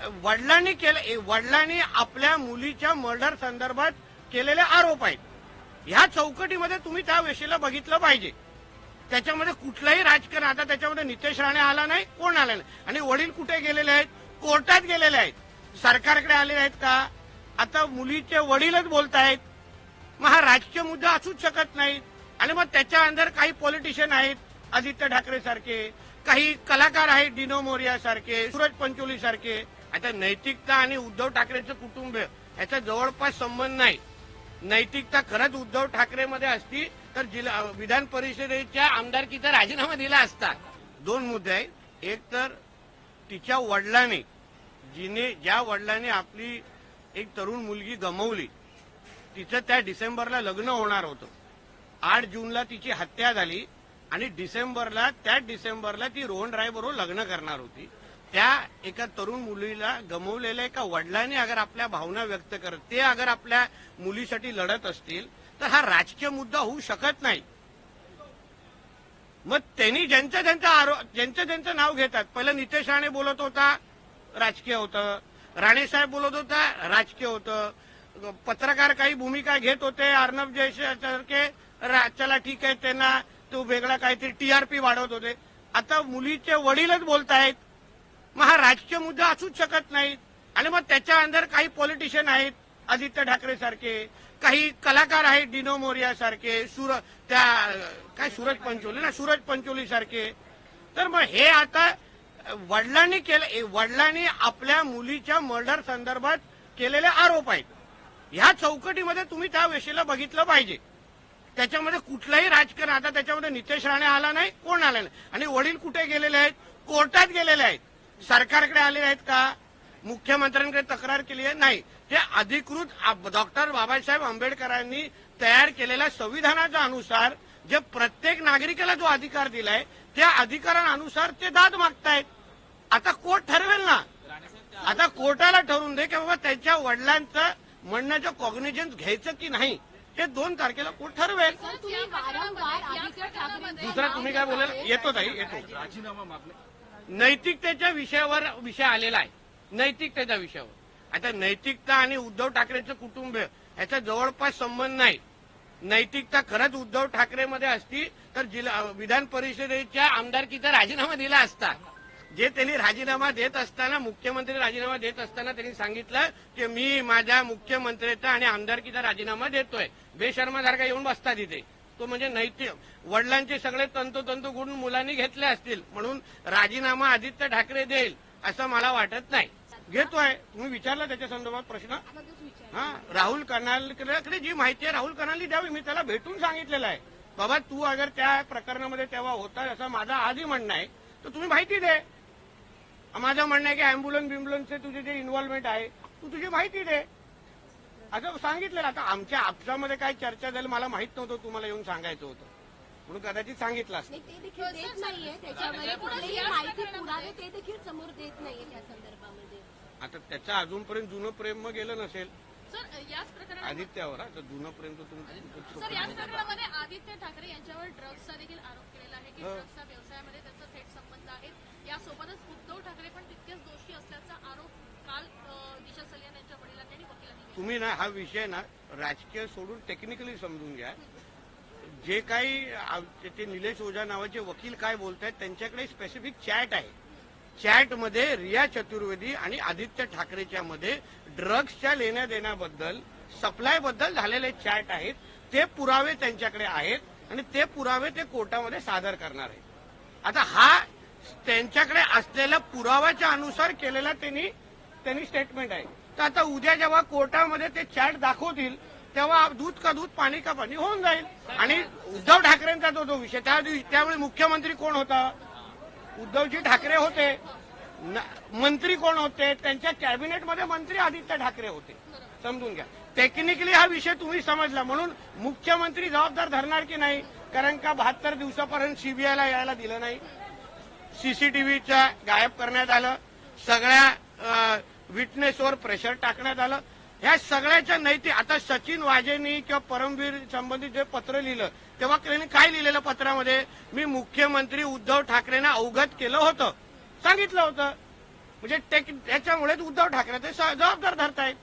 वडिलांनी आपल्या मुलीच्या मर्डर संदर्भात केलेले आरोप आहेत. ह्या चौकटीमध्ये तुम्ही त्या विषयाला बघितलं पाहिजे. त्याच्यामध्ये कुठलंही राजकारण, आता त्याच्यामध्ये नितेश राणे आला नाही, कोण आला नाही, आणि वडील कुठे गेलेले आहेत? कोर्टात गेलेले आहेत. सरकारकडे आलेले आहेत का? आता मुलीचे वडीलच बोलतायत. मग हा राजकीय मुद्दा असूच शकत नाही. आणि मग त्याच्या अंदर काही पॉलिटिशियन आहेत, आदित्य ठाकरे सारखे, काही कलाकार आहेत, डिनो मोरिया सारखे, सूरज पंचोली सारखे. आता नैतिकता आणि उद्धव ठाकरेचं कुटुंब याचा जवळपास संबंध नाही. नैतिकता खरंच उद्धव ठाकरेमध्ये असती तर विधान परिषदेच्या आमदारकीचा राजीनामा दिला असता. दोन मुद्दे आहेत. एक तर तिच्या वडिलांनी, ज्या वडिलांनी आपली एक तरुण मुलगी गमावली, तिचं त्या डिसेंबरला लग्न होणार होतं. 8 जूनला तिची हत्या झाली आणि त्याच डिसेंबरला ती रोहन राय बरोबर लग्न करणार होती. त्या एका तरुण मुलीला गमावलेल्या एका वडिलांनी अगर आपल्या भावना व्यक्त करत, ते अगर आपल्या मुलीसाठी लढत असतील तर हा राजकीय मुद्दा होऊ शकत नाही. मग त्यांनी ज्यांचं नाव घेतात. पहिलं नितेश राणे बोलत होता, राजकीय होतं. राणेसाहेब बोलत होता, राजकीय होतं. पत्रकार काही भूमिका घेत होते, अर्णब जयसारखे, चला ठीक आहे, त्यांना तो वेगळा काहीतरी टीआरपी वाढवत होते. आता मुलीचे वडीलच बोलतायत. मग हा राजकीय मुद्दा असूच शकत नाही. आणि मग त्याच्या अंदर काही पॉलिटिशियन आहेत, आदित्य ठाकरे सारखे, काही कलाकार आहेत, डिनो मोरिया सारखे, सूरज पंचोली सारखे. तर मग हे आता वडिलांनी आपल्या मुलीच्या मर्डर संदर्भात केलेले आरोप आहेत. ह्या चौकटीमध्ये तुम्ही त्या विषयाला बघितलं पाहिजे. त्याच्यामध्ये कुठलंही राजकारण, आता त्याच्यामध्ये नितेश राणे आला नाही, कोण आला नाही, आणि वडील कुठे गेलेले आहेत? कोर्टात गेलेले आहेत. सरकारकडे आलेले आहेत का? मुख्यमंत्र्यांकडे तक्रार केली आहे? नाही. ते अधिकृत डॉक्टर बाबासाहेब आंबेडकरांनी तयार केलेल्या संविधानाच्या अनुसार जे प्रत्येक नागरिकाला जो अधिकार दिलाय, त्या अधिकारानुसार ते दाद मागतायत. आता कोर्ट ठरवेल ना. आता कोर्टाला ठरवून दे की बाबा त्यांच्या वडिलांचं म्हणण्याचं कॉग्निजन्स घ्यायचं की नाही, हे 2 तारखेला कोर्ट ठरवेल. दुसरा तुम्ही काय बोलाल? येतो. राजीनामा मागणे नैतिकतेच्या विषय आलेला आहे. नैतिकतेच्या विषयावर. आता नैतिकता आणि उद्धव ठाकरेचं कुटुंब याचा जवळपास संबंध नाही. नैतिकता खरंच उद्धव ठाकरेमध्ये असती तर विधान परिषदेच्या आमदारकीचा राजीनामा दिला असता. जे त्यांनी राजीनामा देत असताना, मुख्यमंत्री राजीनामा देत असताना त्यांनी सांगितलं की मी माझ्या मुख्यमंत्र्याचा आणि आमदारकीचा राजीनामा देतोय. बेशर्मासारखा येऊन बसता तिथे. तो म्हणजे नैतिक. वडिलांचे सगळे तंतोतंत गुण मुलांनी घेतले असतील म्हणून राजीनामा आदित्य ठाकरे देईल असं मला वाटत नाही. घेतोय. तुम्ही विचारला त्याच्या संदर्भात प्रश्न? राहुल कर्नालकडे जी माहिती आहे राहुल कर्नालनी द्यावी. मी त्याला भेटून सांगितलेलं आहे, बाबा तू अगर त्या प्रकरणामध्ये तेव्हा होता असं माझं आजही म्हणणं आहे तर तुम्ही माहिती दे. माझं म्हणणं आहे की अँब्युलन्सचे तुझे जे इन्व्हॉल्वमेंट आहे तू तुझी माहिती दे असं सांगितलेलं. आता आमच्या आपसामध्ये काय चर्चा झाली मला माहित नव्हतं, तुम्हाला येऊन सांगायचं होतं म्हणून कदाचित सांगितलं असतं. ते देखील देत नाहीये, त्याच्यावर माहिती पुरावे ते देखील समोर देत नाहीये त्या संदर्भामध्ये. आता त्याचं अजूनपर्यंत जुनं प्रेम मग गेलं नसेल आदित्यावर. आता जुनं प्रेम तर सर, याच प्रकरणामध्ये आदित्य ठाकरे यांच्यावर ड्रग्सचा देखील आरोप केलेला आहे की ड्रग्सच्या व्यवसायामध्ये त्यांचा थेट संबंध आहे. यासोबतच उद्धव ठाकरे पण तितकेच दोषी असल्याचा आरोप काल दिशा सलियान यांच्या वडिलांनी आणि वकिलांनी. तुम्ही ना हा विषय ना राजकीय सोडून टेक्निकली समजून घ्या. जे काही ते निलेश ओझा नावाचे वकील काय बोलतायत त्यांच्याकडे स्पेसिफिक चॅट आहे. चॅटमध्ये रिया चतुर्वेदी आणि आदित्य ठाकरेच्या मध्ये ड्रग्सच्या लेण्या देण्याबद्दल, सप्लायबद्दल झालेले चॅट आहेत. ते पुरावे त्यांच्याकडे आहेत आणि ते पुरावे ते कोर्टामध्ये सादर करणार आहेत. आता हा त्यांच्याकडे असलेल्या पुराव्याच्या अनुसार केलेला त्यांनी स्टेटमेंट आहे. तर आता उद्या जेव्हा कोर्टामध्ये ते चॅट दाखवतील तेव्हा दूध का दूध पाणी का पाणी होऊन जाईल. आणि उद्धव ठाकरेंचा जो विषय त्यावेळी मुख्यमंत्री कोण होता? उद्धवजी ठाकरे होते. मंत्री कोण होते? त्यांच्या कॅबिनेटमध्ये मंत्री आदित्य ठाकरे होते. समजून घ्या. टेक्निकली हा विषय तुम्ही समजला म्हणून मुख्यमंत्री जबाबदार धरणार की नाही? कारण का 72 दिवसापर्यंत सीबीआयला यायला दिलं नाही, सीसीटीव्हीच्या गायब करण्यात आलं, सगळ्या विटनेसवर प्रेशर टाकण्यात आलं. ह्या सगळ्याच्या नैतिक. आता सचिन वाजेंनी किंवा परमवीर संबंधित जे पत्र लिहिलं तेव्हा त्यांनी काय लिहिलेलं पत्रामध्ये? मी मुख्यमंत्री उद्धव ठाकरेंना अवगत केलं होतं, सांगितलं होतं. म्हणजे त्याच्यामुळे उद्धव ठाकरे ते जबाबदार धरतायत.